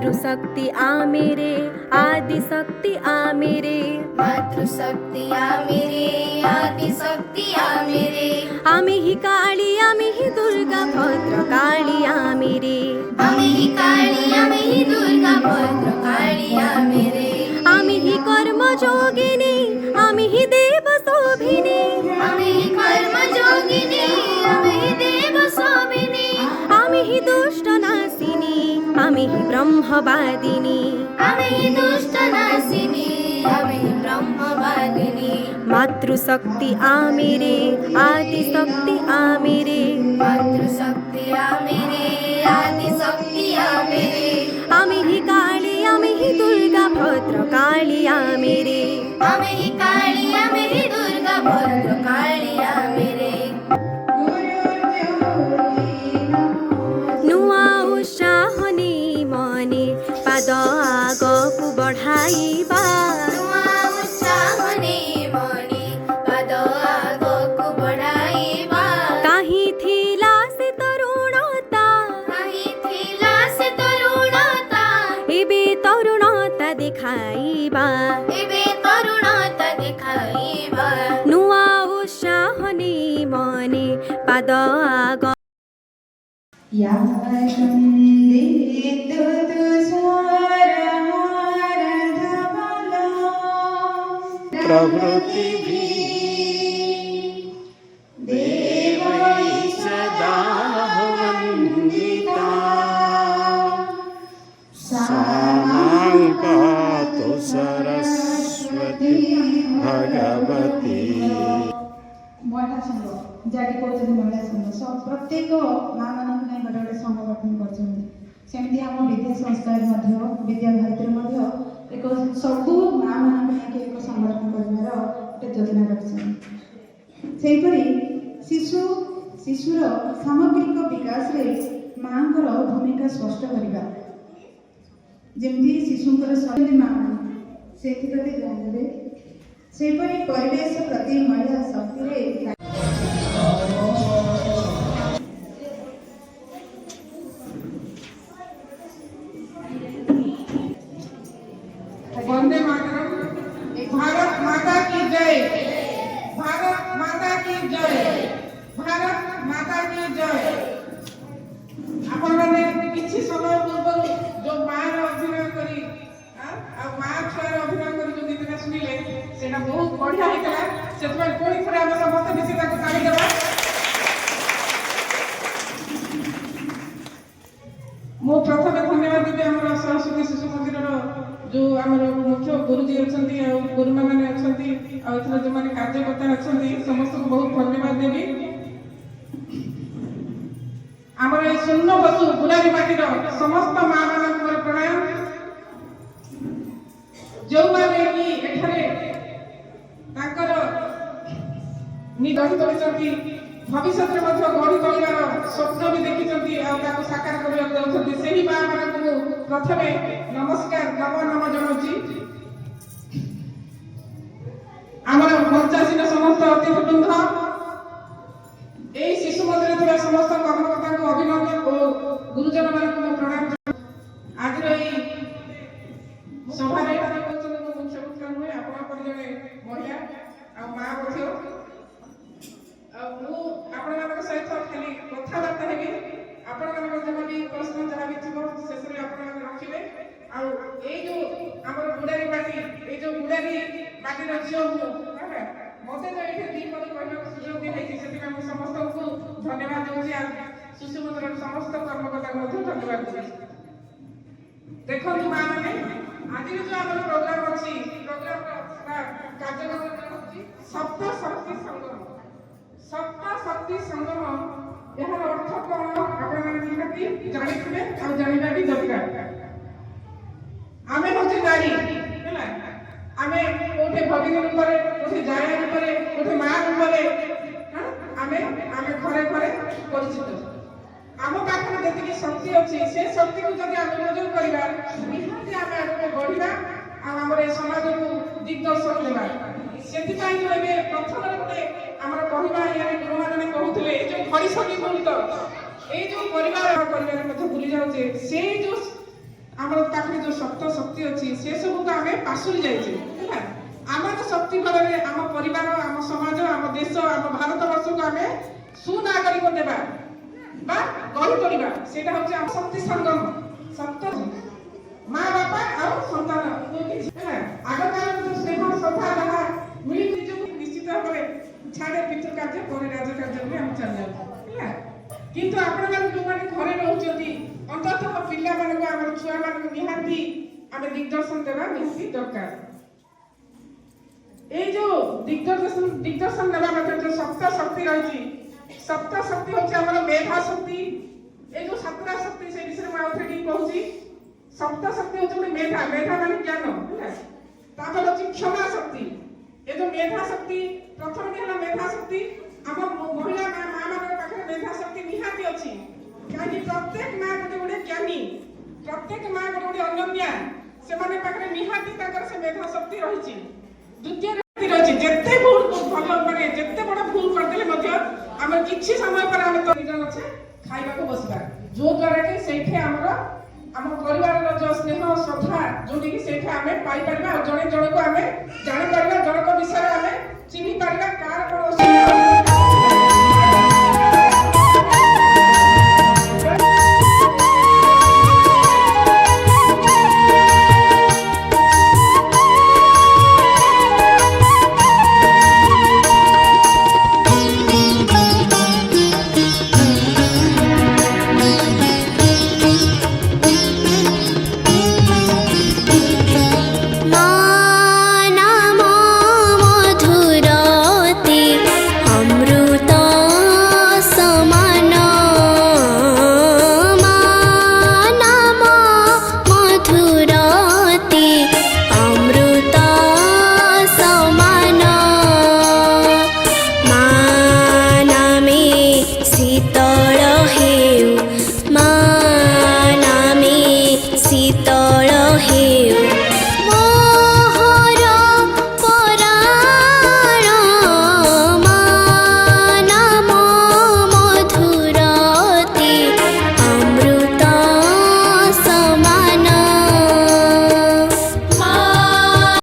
मातृशक्ति आमेरे आदिशक्ति आमेरे मातृशक्ति आमेरे आदिशक्ति आमेरे आमी ही काली आमी ही दुर्गा भद्र काली आमेरे आमी ही काली आमी ही दुर्गा भद्र काली आमेरे आमी ही कर्म जोगिनी आमी ही देव शोभिनी आमी ही कर्म जोगिनी आमी ही देव शोभिनी आमी ही दुष्ट नाशिनी आमी ही ब्रह्मवादिनी आमी ही दुष्ट नाशिनी आमी ही ब्रह्मवादिनी मातृशक्ति आमेरे आदिशक्ति आमेरे मातृशक्ति आमेरे आदिशक्ति आमेरे आमी ही काली आमी ही दुर्गा भद्र काली आमेरे आमी ही काली आमी ही दुर्गा भद्र काली आमेरे नुआ उत्साह ने मने पाद आगकु बढाइबा नुआ उत्साह ने मने पाद आगकु बढाइबा काहीँ थिला से तरुणता काहीँ थिला से तरुणता एबे तरुणता देखाइबा एबे तरुणता देखाइबा नुआ उत्साह ने मने पाद आग प्रवृत्ति भी देवै सदा वन्दिता सामां पातु सरस्वती भगवती। महिला संघ जहाँकि कहते महिला संघ सब प्रत्येक माँ मान गोटे गोटे संघ गठन करमती आम विद्या संस्था विद्या भारती एक सबू माँ मान एक संगठन कर गोटे योजना रखिपरी शिशुर सामग्रिक विकास में माँ भूमिका स्पष्ट करवा जमी शिशुर शरीर माँ से ध्यान देवे सेपरी परिवेश प्रति महिला शक्ति वंदे मातरम। भारत माता की जय, भारत माता की जय, भारत माता की जय। आपण माने किछि समय पूर्व जो मां अभिनय करी मां छुआर अभिनय करी जो गीतना सुनिले सेना बहुत बढ़िया होइतला सेतबे कोई थोड़ा हम समस्त मिसी ताको ताली देबा। मो प्रथमे धन्यवाद देबे हमर सरस्वती शिशु मंदिरर जो आमर मुख्य गुरुजी अच्छा गुरुमा मैंने अच्छा जो मैंने कार्यकर्ता अच्छा समस्त को बहुत धन्यवाद देवी। आमर ये शून्य बसु बुलारी माटीर समस्त माँ मान प्रणाम जो मैंने गढ़ी तोड़ी भविष्य में गढ़ी तोड़ार स्वप्न भी देखी साकार करने से माँ मान प्रथम नमस्कार नम नम जनाऊँ। आमर मंचासीन समस्त अतिथिवृंद यही शिशु मंदिर थी समस्त कर्मकर्ता को अभिनंदन और गुरुजन मान प्रणाम। आज सभार मुख्य मुख्य नुहे आप जड़े महिला आ माँ सहित खाली कथबार्ता हेबी आपण भी प्रश्न जहाँ भी थी शेष में आप रखिए जो आम बुढ़ारी माटी ये जो बुढ़ारी माटी झील मत जो ये दी पद कहना सुजोग दिखाई से समस्त को धन्यवाद दूसरी शिशु मंदिर समस्त कर्मकर्ता को धन्यवाद दूसरी। देखो माँ मैंने आज जो आम प्रोग्राम अच्छी प्रोग्राम कार्यक्रम सप्त शक्ति संगम सप्त शक्ति संगम यार अर्थ कौन आपड़ी जानते और जानवा भी दरकार। आमे हूँ नारी है आम कौटे भगिनी रूप कौटे जाया रूप कौटे माँ रूप आमे घरे घरे परिचित आम पाखे जी शक्ति अच्छी से शक्ति को जब आम उपयोग करवा निहाती आम आगे बढ़ा आम समाज को दिग्दर्शन देवा से प्रथम गोटे आम कहवा या गुरुमा मैंने कहते जो घड़ी सभी मूल तो ये जो परिवार भूली जाऊे से जो ଆମର ପାଖରେ ଯୋଉ ସପ୍ତ ଶକ୍ତି ଅଛି ସେ ସବୁକୁ ଆମେ ପାଶୁରି ଯାଇଛେ ହେଲା। ଆମର ଶକ୍ତି ବଳରେ ଆମ ପରିବାର, ଆମ ସମାଜ, ଆମ ଦେଶ, ଆମ ଭାରତ ବର୍ଷକୁ ଆମେ ସୁନାଗରିକ ଦେବା ବା ଗଢି ତୋଳିବା। ସେଇଟା ହଉଛି ଆମ ଶକ୍ତି ସଙ୍ଗମ। ସପ୍ତ ମା ବାପା ଆଉ ସନ୍ତାନ ହେଲା। ଆଗକାଳର ଯୋଉ ସ୍ନେହ ଶ୍ରଦ୍ଧା ଯାହା ମିଳିମିଶି ଯୋଉ ନିଶ୍ଚିତ ଭାବରେ ଛାଡେ ପିତୃ କାର୍ଯ୍ୟ ପରେ ରାଜ କାର୍ଯ୍ୟ ବି ଆମେ ଚାଲିଯାଉଛୁ ହେଲା। କିନ୍ତୁ ଆପଣମାନେ ଯୋଉମାନେ ଘରେ ରହୁଛନ୍ତି ଅନ୍ତତଃ ପିଲାମାନଙ୍କୁ, ଆମର ଛୁଆମାନଙ୍କୁ ନିହାତି ଆମେ ଦିଗ୍ଦର୍ଶନ ଦେବା ନିହାତି ଦରକାର। এই যে দিগদর্শন নেওয়া মধ্যে যে সপ্ত শক্তি রয়েছে, সপ্ত শক্তি হচ্ছে আমার মেধা শক্তি। এই যে সাতটা শক্তি সেই বিষয়ে আমি আউথরে কি কହୁছি। সপ্ত শক্তি হচ্ছে মেধা, মেধা মানে জ্ঞান হ্যাঁ। তারপর হচ্ছে ক্ষমা শক্তি। এই যে মেধা শক্তি প্রথম হলো মেধা শক্তি। আমার মহিলা মা ମାନଙ୍କ পাখে মেধা শক্তি নিহাতি ଅଛି। কারণ প্রত্যেক মা গোটে গোটে জ্ঞানী, প্রত্যেক মা গোটে গোটে অনন্যা, সেমানে পাখে নিহাতি তাଙ୍କର সে মেধা শক্তি রয়েছে। দ্বিতীয় রয়েছে যেতে ভুল ভাল মানে যেতে বড় ভুল କରିଦେଲେ ମଧ୍ୟ ଆମେ କିଛି ସମୟ ପରେ ଆମେ ତ ନିଜ ଅଛି ଖାଇବାକୁ ବସିବା, ଯୋଉ ଦ୍ୱାରା କି ସେଇଠି ଆମର ଆମ ପରିବାରର ଯୋଉ ସ୍ନେହ ଶ୍ରଦ୍ଧା ଯୋଉଠି କି ସେଇଠି ଆମେ ପାଇପାରିବା ଆଉ ଜଣେ ଜଣକୁ ଆମେ ଜାଣିପାରିବା, ଜଣଙ୍କ ବିଷୟରେ ଆମେ ଚିହ୍ନି ପାରିବା, କାହାର କଣ ଅସୁବିଧା